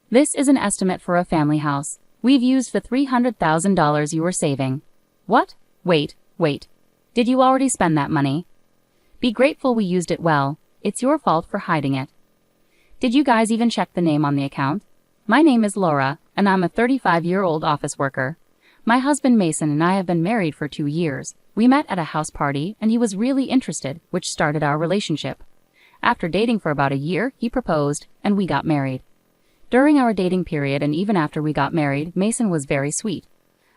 This is an estimate for a family house. We've used the $300,000 you were saving. What? Wait. Did you already spend that money? Be grateful we used it well. It's your fault for hiding it. Did you guys even check the name on the account? My name is Laura, and I'm a 35-year-old office worker. My husband Mason and I have been married for 2 years. We met at a house party and he was really interested, which started our relationship. After dating for about a year, he proposed, and we got married. During our dating period and even after we got married, Mason was very sweet.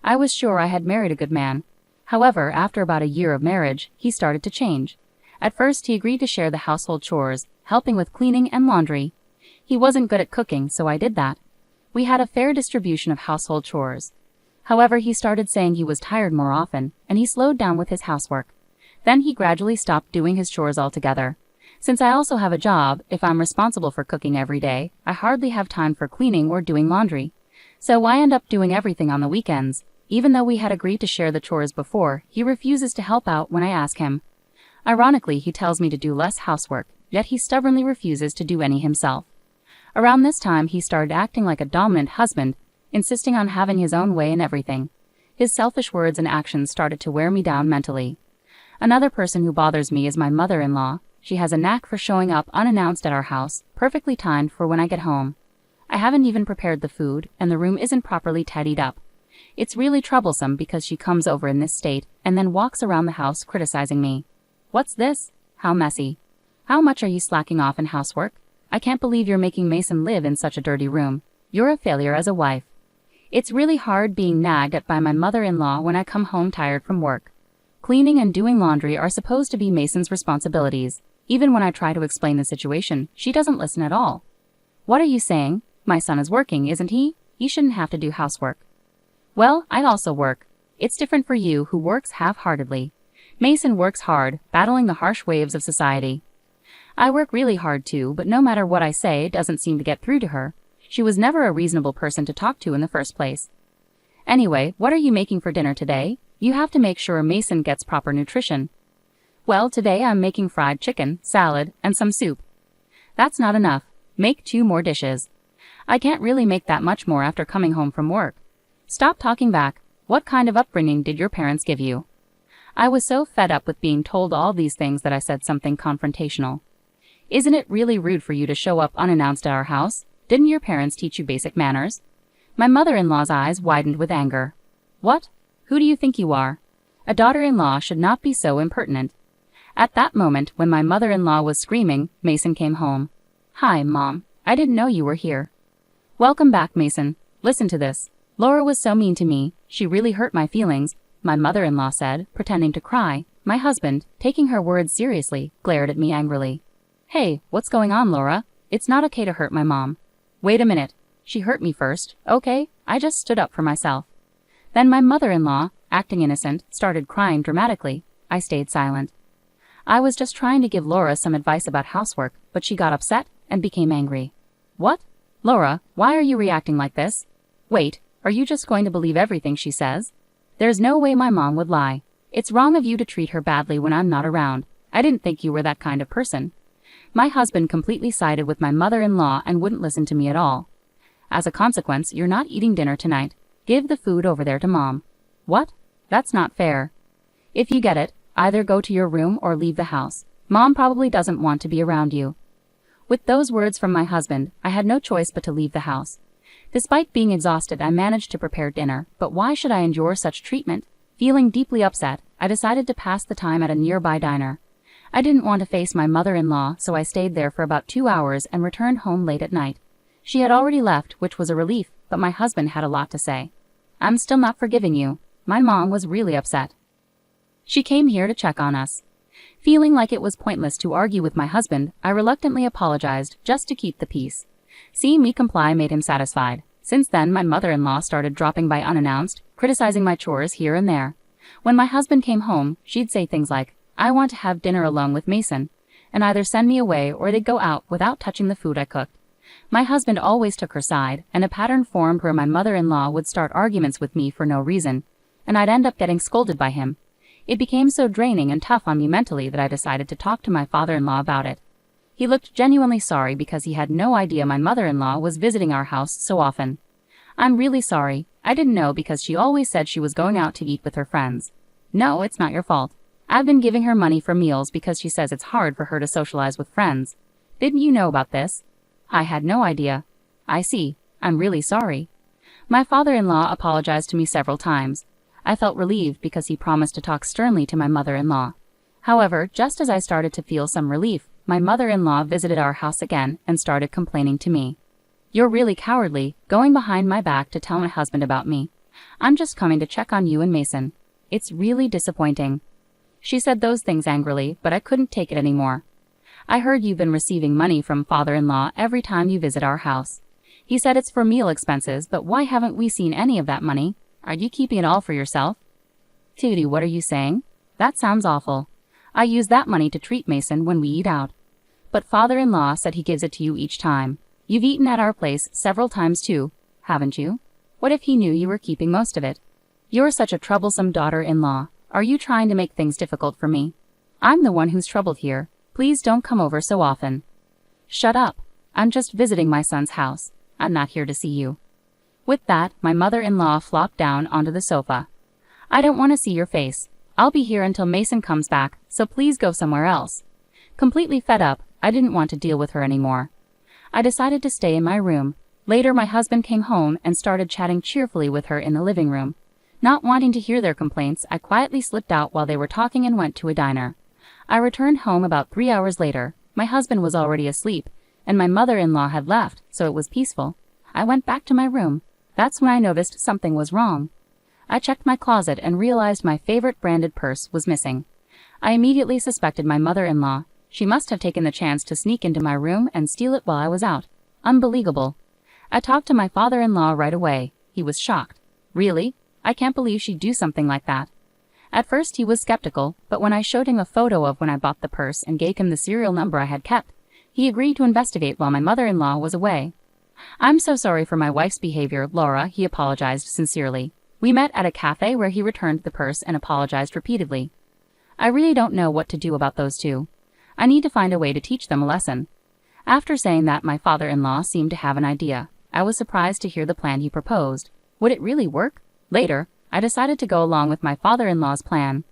I was sure I had married a good man. However, after about a year of marriage, he started to change. At first, he agreed to share the household chores, helping with cleaning and laundry. He wasn't good at cooking, so I did that. We had a fair distribution of household chores. However, he started saying he was tired more often, and he slowed down with his housework. Then he gradually stopped doing his chores altogether. Since I also have a job, if I'm responsible for cooking every day, I hardly have time for cleaning or doing laundry. So I end up doing everything on the weekends. Even though we had agreed to share the chores before, he refuses to help out when I ask him. Ironically, he tells me to do less housework, yet he stubbornly refuses to do any himself. Around this time, he started acting like a dominant husband, insisting on having his own way in everything. His selfish words and actions started to wear me down mentally. Another person who bothers me is my mother-in-law. She has a knack for showing up unannounced at our house, perfectly timed for when I get home. I haven't even prepared the food, and the room isn't properly tidied up. It's really troublesome because she comes over in this state and then walks around the house criticizing me. What's this? How messy. How much are you slacking off in housework? I can't believe you're making Mason live in such a dirty room. You're a failure as a wife. It's really hard being nagged at by my mother-in-law when I come home tired from work. Cleaning and doing laundry are supposed to be Mason's responsibilities. Even when I try to explain the situation, she doesn't listen at all. What are you saying? My son is working, isn't he? He shouldn't have to do housework. Well, I also work. It's different for you, who works half-heartedly. Mason works hard, battling the harsh waves of society. I work really hard too, but no matter what I say, it doesn't seem to get through to her. She was never a reasonable person to talk to in the first place. Anyway, what are you making for dinner today? You have to make sure Mason gets proper nutrition. Well, today I'm making fried chicken, salad, and some soup. That's not enough. Make 2 more dishes. I can't really make that much more after coming home from work. Stop talking back. What kind of upbringing did your parents give you? I was so fed up with being told all these things that I said something confrontational. Isn't it really rude for you to show up unannounced at our house? Didn't your parents teach you basic manners? My mother-in-law's eyes widened with anger. What? Who do you think you are? A daughter-in-law should not be so impertinent. At that moment, when my mother-in-law was screaming, Mason came home. Hi, Mom. I didn't know you were here. Welcome back, Mason. Listen to this. Laura was so mean to me. She really hurt my feelings, my mother-in-law said, pretending to cry. My husband, taking her words seriously, glared at me angrily. Hey, what's going on, Laura? It's not okay to hurt my mom. Wait a minute. She hurt me first, okay? I just stood up for myself. Then my mother-in-law, acting innocent, started crying dramatically. I stayed silent. I was just trying to give Laura some advice about housework, but she got upset and became angry. What? Laura, why are you reacting like this? Wait, are you just going to believe everything she says? There's no way my mom would lie. It's wrong of you to treat her badly when I'm not around. I didn't think you were that kind of person. My husband completely sided with my mother-in-law and wouldn't listen to me at all. As a consequence, you're not eating dinner tonight. Give the food over there to Mom. What? That's not fair. If you get it, either go to your room or leave the house. Mom probably doesn't want to be around you. With those words from my husband, I had no choice but to leave the house. Despite being exhausted, I managed to prepare dinner, but why should I endure such treatment? Feeling deeply upset, I decided to pass the time at a nearby diner. I didn't want to face my mother-in-law, so I stayed there for about 2 hours and returned home late at night. She had already left, which was a relief, but my husband had a lot to say. I'm still not forgiving you. My mom was really upset. She came here to check on us. Feeling like it was pointless to argue with my husband, I reluctantly apologized just to keep the peace. Seeing me comply made him satisfied. Since then, my mother-in-law started dropping by unannounced, criticizing my chores here and there. When my husband came home, she'd say things like, I want to have dinner alone with Mason, and either send me away or they'd go out without touching the food I cooked. My husband always took her side, and a pattern formed where my mother-in-law would start arguments with me for no reason, and I'd end up getting scolded by him. It became so draining and tough on me mentally that I decided to talk to my father-in-law about it. He looked genuinely sorry because he had no idea my mother-in-law was visiting our house so often. I'm really sorry. I didn't know because she always said she was going out to eat with her friends. No, it's not your fault. I've been giving her money for meals because she says it's hard for her to socialize with friends. Didn't you know about this? I had no idea. I see. I'm really sorry. My father-in-law apologized to me several times. I felt relieved because he promised to talk sternly to my mother-in-law. However, just as I started to feel some relief, my mother-in-law visited our house again and started complaining to me. You're really cowardly, going behind my back to tell my husband about me. I'm just coming to check on you and Mason. It's really disappointing. She said those things angrily, but I couldn't take it anymore. I heard you've been receiving money from father-in-law every time you visit our house. He said it's for meal expenses, but why haven't we seen any of that money? Are you keeping it all for yourself? Tootie, what are you saying? That sounds awful. I use that money to treat Mason when we eat out. But father-in-law said he gives it to you each time. You've eaten at our place several times too, haven't you? What if he knew you were keeping most of it? You're such a troublesome daughter-in-law. Are you trying to make things difficult for me? I'm the one who's troubled here. Please don't come over so often. Shut up. I'm just visiting my son's house. I'm not here to see you. With that, my mother-in-law flopped down onto the sofa. I don't want to see your face. I'll be here until Mason comes back, so please go somewhere else. Completely fed up, I didn't want to deal with her anymore. I decided to stay in my room. Later, my husband came home and started chatting cheerfully with her in the living room. Not wanting to hear their complaints, I quietly slipped out while they were talking and went to a diner. I returned home about 3 hours later. My husband was already asleep, and my mother-in-law had left, so it was peaceful. I went back to my room. That's when I noticed something was wrong. I checked my closet and realized my favorite branded purse was missing. I immediately suspected my mother-in-law. She must have taken the chance to sneak into my room and steal it while I was out. Unbelievable. I talked to my father-in-law right away. He was shocked. Really? I can't believe she'd do something like that. At first he was skeptical, but when I showed him a photo of when I bought the purse and gave him the serial number I had kept, he agreed to investigate while my mother-in-law was away. I'm so sorry for my wife's behavior, Laura, he apologized sincerely. We met at a cafe where he returned the purse and apologized repeatedly. I really don't know what to do about those two. I need to find a way to teach them a lesson. After saying that, my father-in-law seemed to have an idea. I was surprised to hear the plan he proposed. Would it really work? Later, I decided to go along with my father-in-law's plan.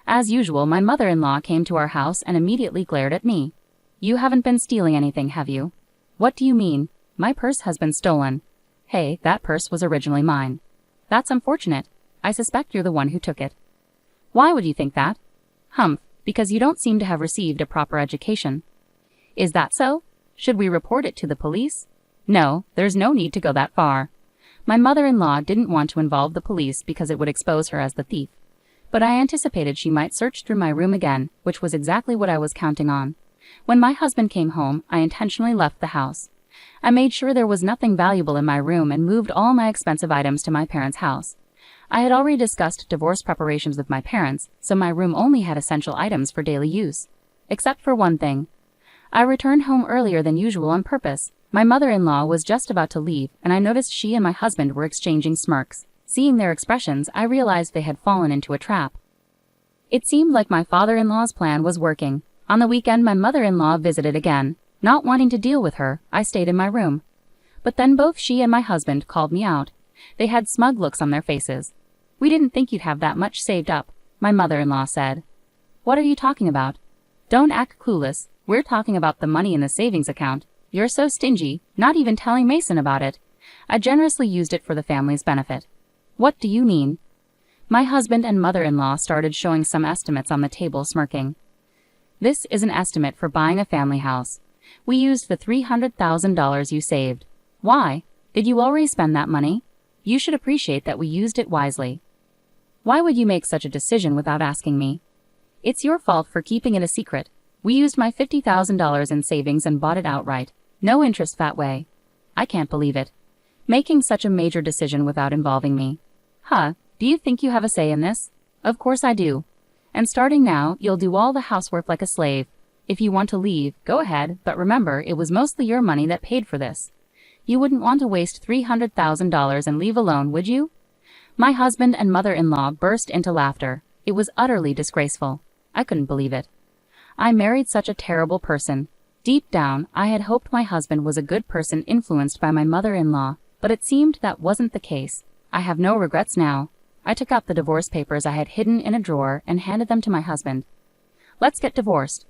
As usual, my mother-in-law came to our house and immediately glared at me. You haven't been stealing anything, have you? What do you mean? My purse has been stolen. Hey, that purse was originally mine. That's unfortunate. I suspect you're the one who took it. Why would you think that? Humph, because you don't seem to have received a proper education. Is that so? Should we report it to the police? No, there's no need to go that far. My mother-in-law didn't want to involve the police because it would expose her as the thief. But I anticipated she might search through my room again, which was exactly what I was counting on. When my husband came home, I intentionally left the house. I made sure there was nothing valuable in my room and moved all my expensive items to my parents' house. I had already discussed divorce preparations with my parents, so my room only had essential items for daily use. Except for one thing. I returned home earlier than usual on purpose. My mother-in-law was just about to leave, and I noticed she and my husband were exchanging smirks. Seeing their expressions, I realized they had fallen into a trap. It seemed like my father-in-law's plan was working. On the weekend, my mother-in-law visited again. Not wanting to deal with her, I stayed in my room. But then both she and my husband called me out. They had smug looks on their faces. We didn't think you'd have that much saved up, my mother-in-law said. What are you talking about? Don't act clueless. We're talking about the money in the savings account. You're so stingy, not even telling Mason about it. I generously used it for the family's benefit. What do you mean? My husband and mother-in-law started showing some estimates on the table, smirking. This is an estimate for buying a family house. We used the $300,000 you saved. Why? Did you already spend that money? You should appreciate that we used it wisely. Why would you make such a decision without asking me? It's your fault for keeping it a secret. We used my $50,000 in savings and bought it outright. No interest that way. I can't believe it. Making such a major decision without involving me. Huh, do you think you have a say in this? Of course I do. And starting now, you'll do all the housework like a slave. If you want to leave, go ahead, but remember, it was mostly your money that paid for this. You wouldn't want to waste $300,000 and leave alone, would you? My husband and mother-in-law burst into laughter. It was utterly disgraceful. I couldn't believe it. I married such a terrible person. Deep down, I had hoped my husband was a good person influenced by my mother-in-law, but it seemed that wasn't the case. I have no regrets now. I took out the divorce papers I had hidden in a drawer and handed them to my husband. Let's get divorced.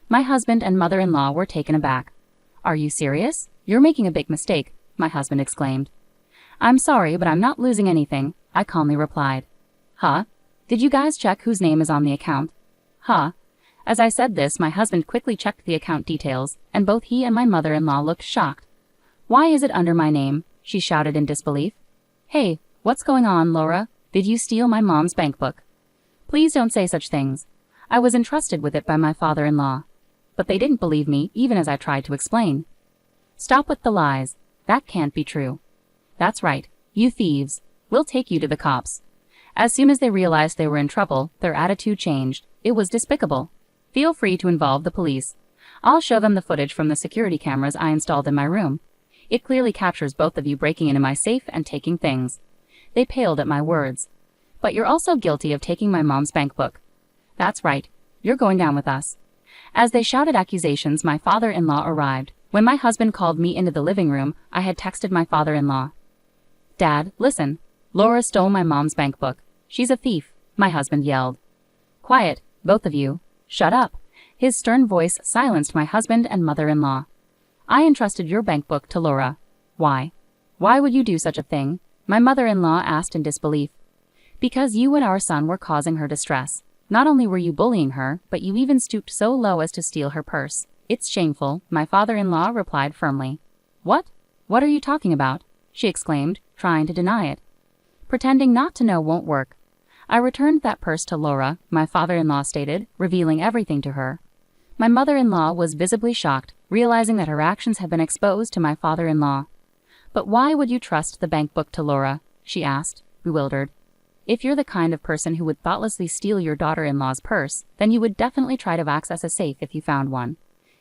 My husband and mother-in-law were taken aback. Are you serious? You're making a big mistake, my husband exclaimed. I'm sorry, but I'm not losing anything, I calmly replied. Huh? Did you guys check whose name is on the account? Huh? As I said this, my husband quickly checked the account details, and both he and my mother-in-law looked shocked. Why is it under my name? She shouted in disbelief. Hey, what's going on, Laura? Did you steal my mom's bank book? Please don't say such things. I was entrusted with it by my father-in-law. But they didn't believe me, even as I tried to explain. Stop with the lies. That can't be true. That's right, you thieves. We'll take you to the cops. As soon as they realized they were in trouble, their attitude changed. It was despicable. Feel free to involve the police. I'll show them the footage from the security cameras I installed in my room. It clearly captures both of you breaking into my safe and taking things. They paled at my words. But you're also guilty of taking my mom's bank book. That's right. You're going down with us. As they shouted accusations, my father-in-law arrived. When my husband called me into the living room, I had texted my father-in-law. Dad, listen. Laura stole my mom's bank book. She's a thief, my husband yelled. Quiet, both of you. Shut up. His stern voice silenced my husband and mother-in-law. I entrusted your bank book to Laura. Why? Why would you do such a thing? My mother-in-law asked in disbelief. Because you and our son were causing her distress. Not only were you bullying her, but you even stooped so low as to steal her purse. It's shameful, my father-in-law replied firmly. What? What are you talking about? She exclaimed, trying to deny it. Pretending not to know won't work. I returned that purse to Laura, my father-in-law stated, revealing everything to her. My mother-in-law was visibly shocked, realizing that her actions had been exposed to my father-in-law. But why would you trust the bank book to Laura? She asked, bewildered. If you're the kind of person who would thoughtlessly steal your daughter-in-law's purse, then you would definitely try to access a safe if you found one.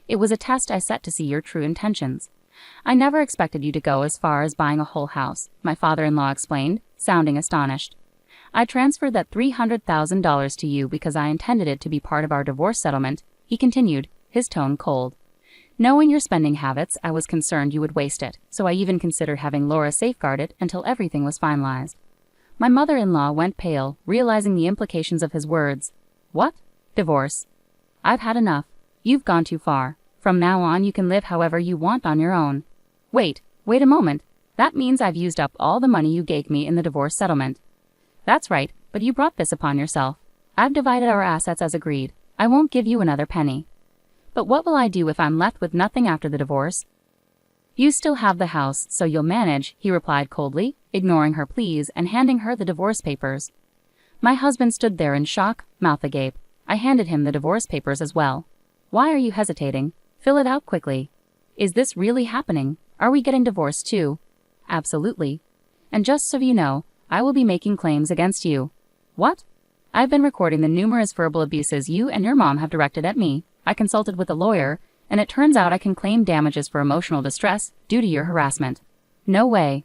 It was a test I set to see your true intentions. I never expected you to go as far as buying a whole house, my father-in-law explained, sounding astonished. I transferred that $300,000 to you because I intended it to be part of our divorce settlement, he continued, his tone cold. Knowing your spending habits, I was concerned you would waste it, so I even considered having Laura safeguard it until everything was finalized. My mother-in-law went pale, realizing the implications of his words. What? Divorce? I've had enough. You've gone too far. From now on you can live however you want on your own. Wait a moment. That means I've used up all the money you gave me in the divorce settlement. That's right, but you brought this upon yourself. I've divided our assets as agreed. I won't give you another penny. But what will I do if I'm left with nothing after the divorce? You still have the house, so you'll manage, he replied coldly, ignoring her pleas and handing her the divorce papers. My husband stood there in shock, mouth agape. I handed him the divorce papers as well. Why are you hesitating? Fill it out quickly. Is this really happening? Are we getting divorced too? Absolutely. And just so you know, I will be making claims against you. What? I've been recording the numerous verbal abuses you and your mom have directed at me. I consulted with a lawyer, and it turns out I can claim damages for emotional distress due to your harassment. No way.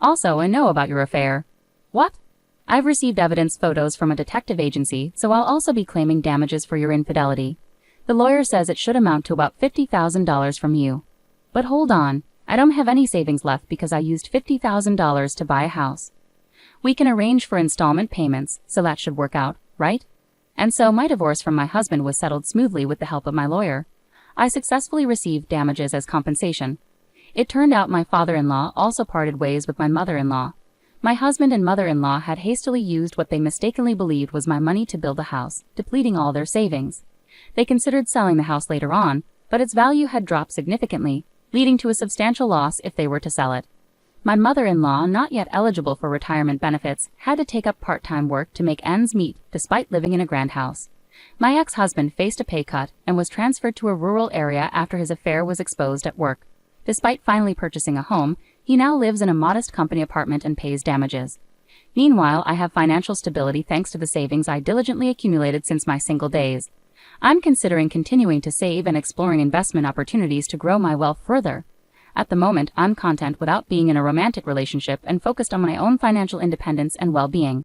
Also, I know about your affair. What? I've received evidence photos from a detective agency, so I'll also be claiming damages for your infidelity. The lawyer says it should amount to about $50,000 from you. But hold on, I don't have any savings left because I used $50,000 to buy a house. We can arrange for installment payments, so that should work out, right? And so my divorce from my husband was settled smoothly with the help of my lawyer. I successfully received damages as compensation. It turned out my father-in-law also parted ways with my mother-in-law. My husband and mother-in-law had hastily used what they mistakenly believed was my money to build a house, depleting all their savings. They considered selling the house later on, but its value had dropped significantly, leading to a substantial loss if they were to sell it. My mother-in-law, not yet eligible for retirement benefits, had to take up part-time work to make ends meet despite living in a grand house. My ex-husband faced a pay cut and was transferred to a rural area after his affair was exposed at work. Despite finally purchasing a home, he now lives in a modest company apartment and pays damages. Meanwhile, I have financial stability thanks to the savings I diligently accumulated since my single days. I'm considering continuing to save and exploring investment opportunities to grow my wealth further. At the moment, I'm content without being in a romantic relationship and focused on my own financial independence and well-being.